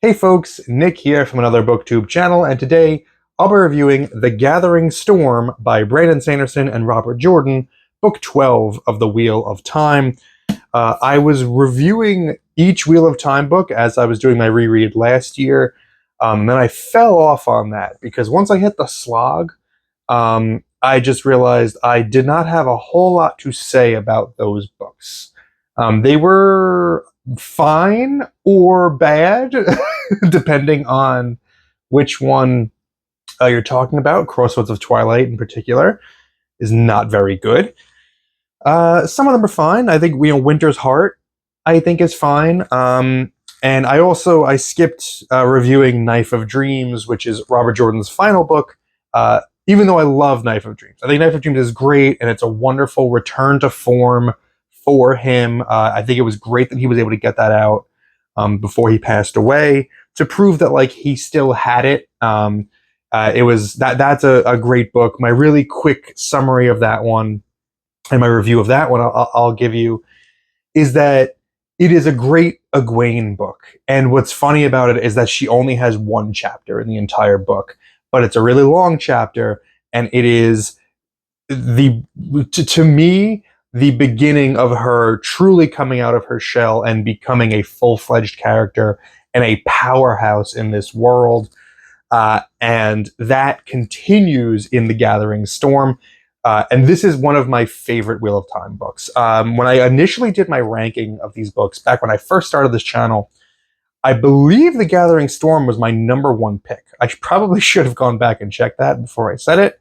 Hey folks, Nick here from Another BookTube channel, and today I'll be reviewing The Gathering Storm by Brandon Sanderson and Robert Jordan, book 12 of the Wheel of Time. I was reviewing each Wheel of Time book as I was doing my reread last year, and then I fell off on that because once I hit the slog, I just realized I did not have a whole lot to say about those books. They were fine or bad, depending on which one you're talking about. Crossroads of Twilight, in particular, is not very good. Some of them are fine. I think Winter's Heart, I think, is fine. And I skipped reviewing Knife of Dreams, which is Robert Jordan's final book. Even though I love Knife of Dreams, I think Knife of Dreams is great, and it's a wonderful return to form for him. I think it was great that he was able to get that out before he passed away to prove that he still had it. It was that's a great book. My really quick summary of that one and my review of that one I'll give you is that it is a great Egwene book. And what's funny about it is that she only has one chapter in the entire book, but it's a really long chapter, and it is to me the beginning of her truly coming out of her shell and becoming a full-fledged character and a powerhouse in this world. And that continues in The Gathering Storm. And this is one of my favorite Wheel of Time books. When I initially did my ranking of these books, back when I first started this channel, I believe The Gathering Storm was my #1 pick. I probably should have gone back and checked that before I said it,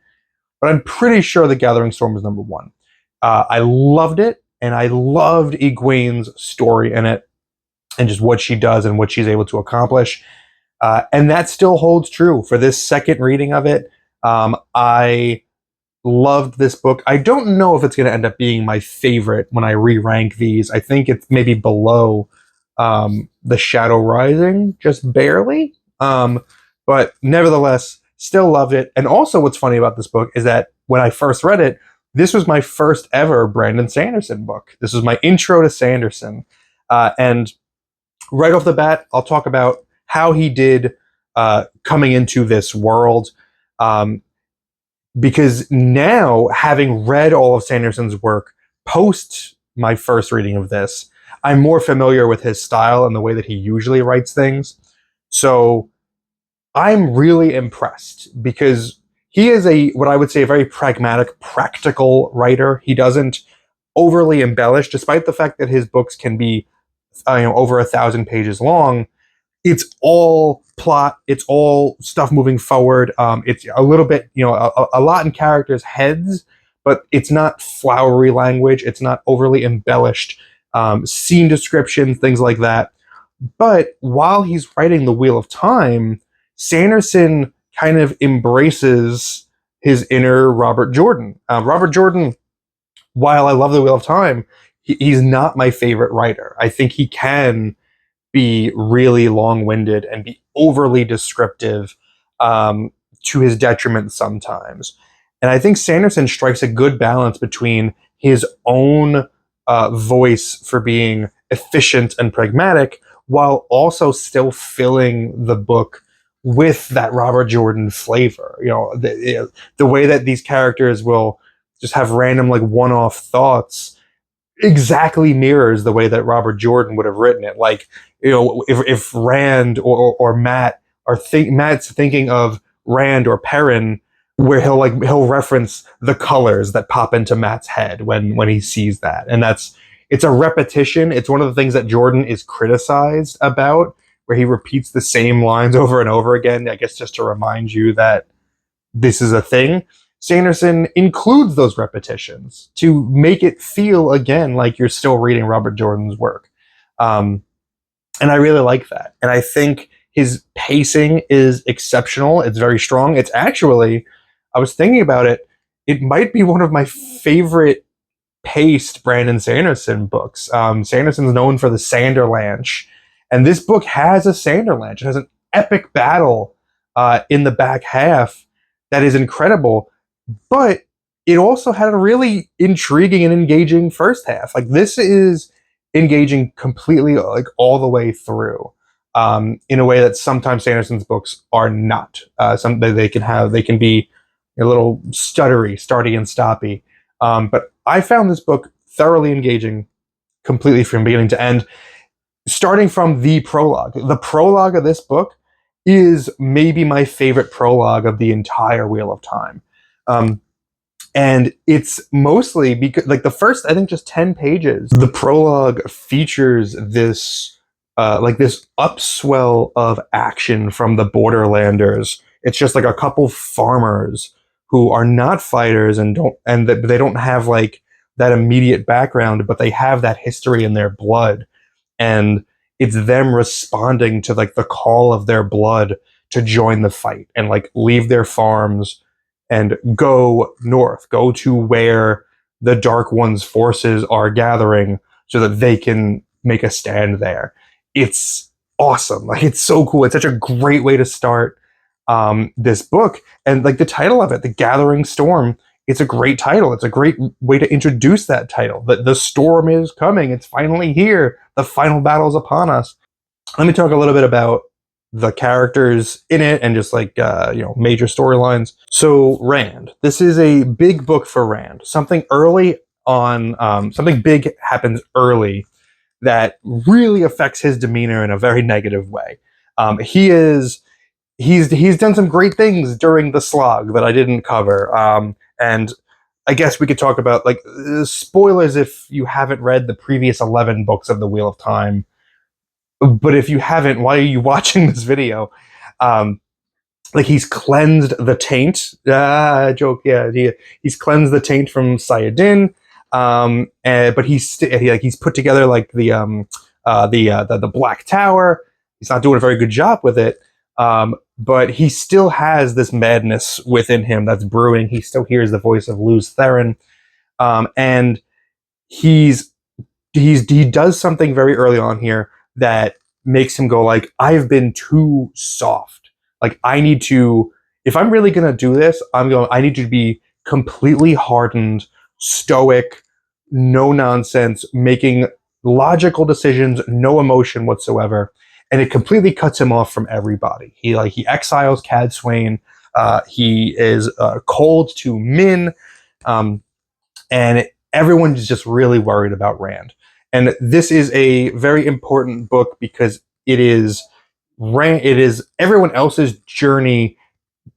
but I'm pretty sure The Gathering Storm was #1. I loved it, and I loved Egwene's story in it, and just what she does and what she's able to accomplish. And that still holds true for this second reading of it. I loved this book. I don't know if it's going to end up being my favorite when I re-rank these. I think it's maybe below The Shadow Rising, just barely. But nevertheless, still loved it. And also what's funny about this book is that when I first read it, this was my first ever Brandon Sanderson book. This was my intro to Sanderson. And right off the bat, I'll talk about how he did coming into this world. Because now, having read all of Sanderson's work post my first reading of this, I'm more familiar with his style and the way that he usually writes things. So I'm really impressed because he is what I would say, a very pragmatic, practical writer. He doesn't overly embellish, despite the fact that his books can be over 1,000 pages long. It's all plot. It's all stuff moving forward. It's a little bit, a lot in characters' heads, but it's not flowery language. It's not overly embellished. Scene descriptions, things like that. But while he's writing The Wheel of Time, Sanderson kind of embraces his inner Robert Jordan. Robert Jordan, while I love The Wheel of Time, he's not my favorite writer. I think he can be really long-winded and be overly descriptive to his detriment sometimes. And I think Sanderson strikes a good balance between his own voice for being efficient and pragmatic while also still filling the book with that Robert Jordan flavor. The way that these characters will just have random one-off thoughts exactly mirrors the way that Robert Jordan would have written it. If Rand or Matt Matt's thinking of Rand or Perrin, where he'll reference the colors that pop into Matt's head when he sees that. And it's a repetition. It's one of the things that Jordan is criticized about, where he repeats the same lines over and over again, I guess just to remind you that this is a thing. Sanderson includes those repetitions to make it feel, again, like you're still reading Robert Jordan's work. And I really like that. And I think his pacing is exceptional. It's very strong. It's actually, I was thinking about it, it might be one of my favorite paced Brandon Sanderson books. Sanderson's known for the Sanderlanche, and this book has a Sanderlanche. It has an epic battle in the back half that is incredible, but it also had a really intriguing and engaging first half. This is engaging completely all the way through. in a way that sometimes Sanderson's books are not. They can be a little stuttery, starty and stoppy. But I found this book thoroughly engaging, completely from beginning to end, starting from the prologue. The prologue of this book is maybe my favorite prologue of the entire Wheel of Time. And it's mostly because, like, the first, I think, just 10 pages, the prologue features this, this upswell of action from the Borderlanders. It's just like a couple farmers who are not fighters and they don't have like that immediate background, but they have that history in their blood, and it's them responding to like the call of their blood to join the fight and like leave their farms and go north, go to where the Dark One's forces are gathering so that they can make a stand there. It's awesome. Like, it's so cool. It's such a great way to start this book. And like the title of it, The Gathering Storm, it's a great title. It's a great way to introduce that title. The storm is coming. It's finally here. The final battle is upon us. Let me talk a little bit about the characters in it and just like major storylines. So Rand, this is a big book for Rand. Something early on, something big happens early that really affects his demeanor in a very negative way. He's done some great things during the slog that I didn't cover, and I guess we could talk about like spoilers if you haven't read the previous 11 books of the Wheel of Time. But if you haven't, why are you watching this video? Um, like, he's cleansed the taint. Joke. Yeah, he's cleansed the taint from Sayadin. But he's put together like the Black Tower. He's not doing a very good job with it. But he still has this madness within him that's brewing. He still hears the voice of Luz Theron, and he does something very early on here that makes him go like, I've been too soft. Like, I need to, if I'm really going to do this, I need to be completely hardened, stoic, no nonsense, making logical decisions, no emotion whatsoever. And it completely cuts him off from everybody. He exiles Cad Swain. He is cold to Min. And everyone's just really worried about Rand. And this is a very important book because it is everyone else's journey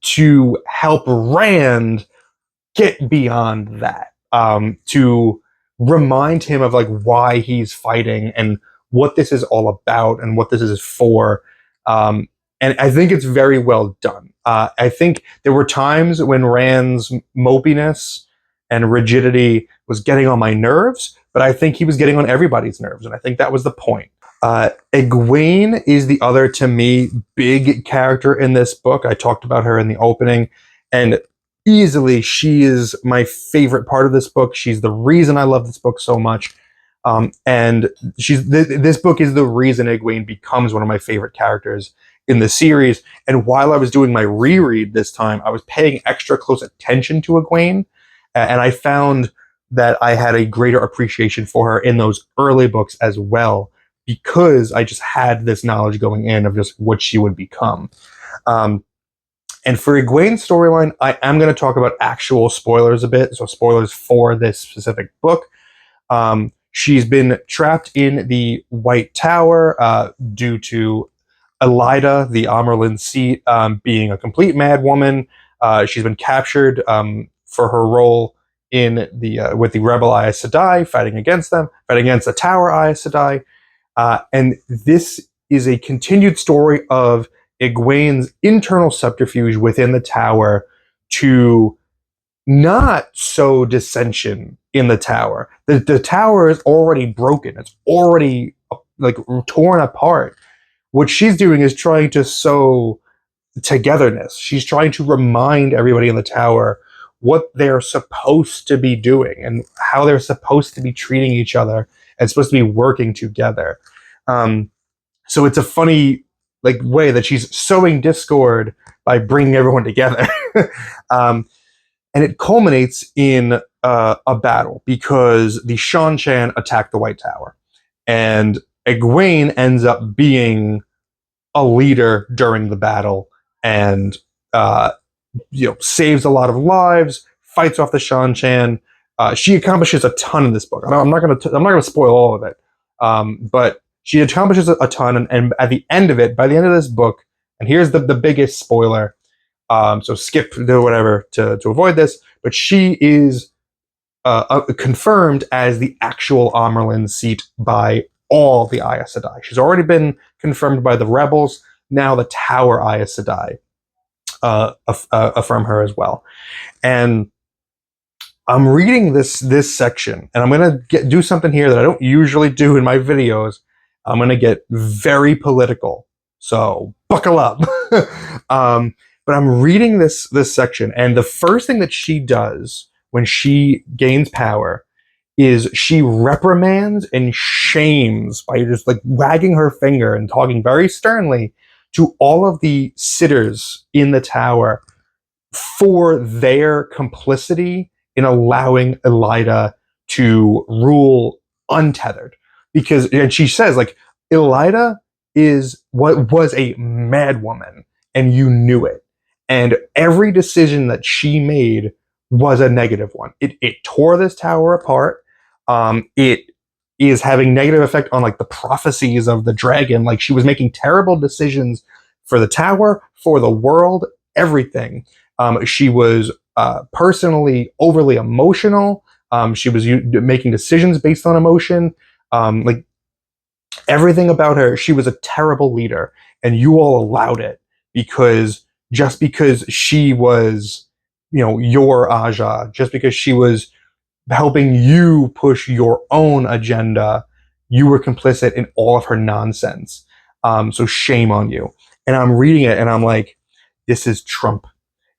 to help Rand get beyond that. To remind him of like why he's fighting and what this is all about and what this is for. And I think it's very well done. I think there were times when Rand's mopiness and rigidity was getting on my nerves, but I think he was getting on everybody's nerves, and I think that was the point. Egwene is the other, to me, big character in this book. I talked about her in the opening, and easily she is my favorite part of this book. She's the reason I love this book so much. And this book is the reason Egwene becomes one of my favorite characters in the series. And while I was doing my reread this time, I was paying extra close attention to Egwene, and I found that I had a greater appreciation for her in those early books as well, because I just had this knowledge going in of just what she would become. And for Egwene's storyline, I am going to talk about actual spoilers a bit, so spoilers for this specific book. She's been trapped in the White Tower due to Elida, the Amerlin seat, being a complete mad woman. She's been captured for her role in the with the rebel Aes Sedai, fighting against the Tower Aes Sedai. And this is a continued story of Egwene's internal subterfuge within the Tower to not sow dissension in the Tower. The Tower is already broken. It's already like torn apart. What she's doing is trying to sow togetherness. She's trying to remind everybody in the Tower what they're supposed to be doing and how they're supposed to be treating each other and supposed to be working together. So it's a funny like way that she's sowing discord by bringing everyone together. And it culminates in a battle because the Shan-Chan attack the White Tower, and Egwene ends up being a leader during the battle, and uh, saves a lot of lives, fights off the Shan-Chan. She accomplishes a ton in this book. I'm not gonna spoil all of it, but she accomplishes a ton, and at the end of it, by the end of this book, and here's the biggest spoiler. So skip to whatever to avoid this, but she is confirmed as the actual Amerlin seat by all the Aes Sedai. She's already been confirmed by the rebels. Now the Tower Aes Sedai affirm her as well. And I'm reading this section, and I'm gonna do something here that I don't usually do in my videos. I'm gonna get very political, so buckle up. But I'm reading this section, and the first thing that she does when she gains power is she reprimands and shames by just like wagging her finger and talking very sternly to all of the sitters in the tower for their complicity in allowing Elida to rule untethered. Because, and she says, like, Elida is what was a mad woman, and you knew it. And every decision that she made was a negative one. It tore this tower apart. It is having negative effect on like the prophecies of the dragon. Like, she was making terrible decisions for the tower, for the world, everything. She was personally overly emotional. She was making decisions based on emotion. Like, everything about her, she was a terrible leader, and you all allowed it because just because she was, your Aja, just because she was helping you push your own agenda, you were complicit in all of her nonsense. So shame on you. And I'm reading it, and I'm like, this is Trump.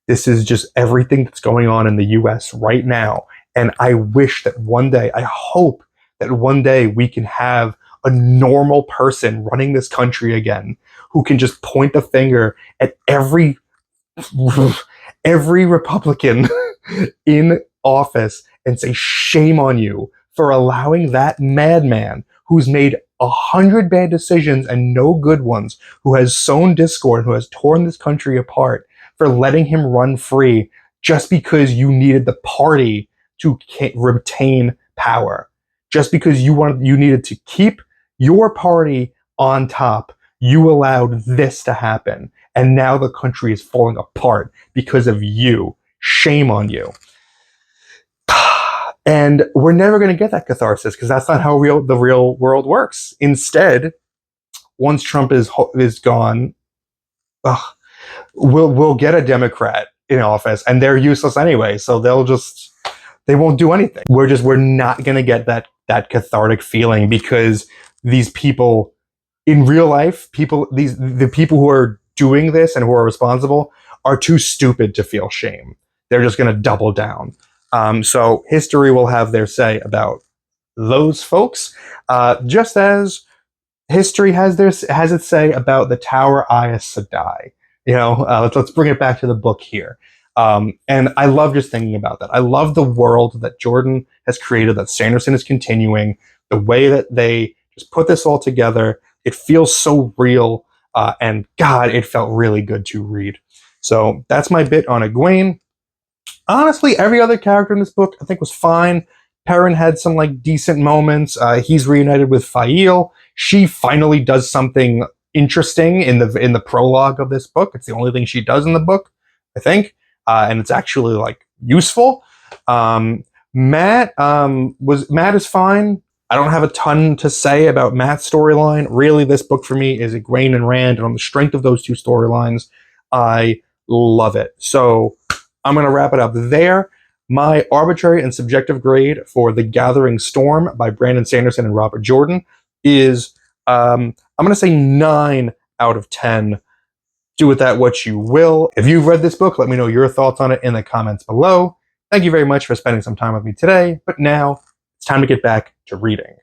This is just everything that's going on in the US right now. And I wish that one day, I hope that one day we can have a normal person running this country again who can just point the finger at every Republican in office and say, shame on you for allowing that madman who's made 100 bad decisions and no good ones, who has sown discord, who has torn this country apart, for letting him run free just because you needed the party to retain power. Just because you needed to keep your party on top, you allowed this to happen. And now the country is falling apart because of you. Shame on you. And we're never going to get that catharsis because that's not how the real world works. Instead, once Trump is gone, we'll get a Democrat in office, and they're useless anyway. So they won't do anything. We're not going to get that cathartic feeling because these people in real life, the people who are doing this and who are responsible are too stupid to feel shame. They're just going to double down. So history will have their say about those folks, just as history has its say about the Tower Aes Sedai. Let's bring it back to the book here. And I love just thinking about that. I love the world that Jordan has created, that Sanderson is continuing, the way that they just put this all together. It feels so real, and God, it felt really good to read. So that's my bit on Egwene. Honestly, every other character in this book I think was fine. Perrin had some like decent moments. He's reunited with Fael. She finally does something interesting in the prologue of this book. It's the only thing she does in the book, I think, and it's actually like useful. Matt is fine. I don't have a ton to say about Matt's storyline. Really, this book for me is Egwene and Rand, and on the strength of those two storylines, I love it. So I'm going to wrap it up there. My arbitrary and subjective grade for The Gathering Storm by Brandon Sanderson and Robert Jordan is, I'm going to say 9 out of 10. Do with that what you will. If you've read this book, let me know your thoughts on it in the comments below. Thank you very much for spending some time with me today, but now it's time to get back to reading.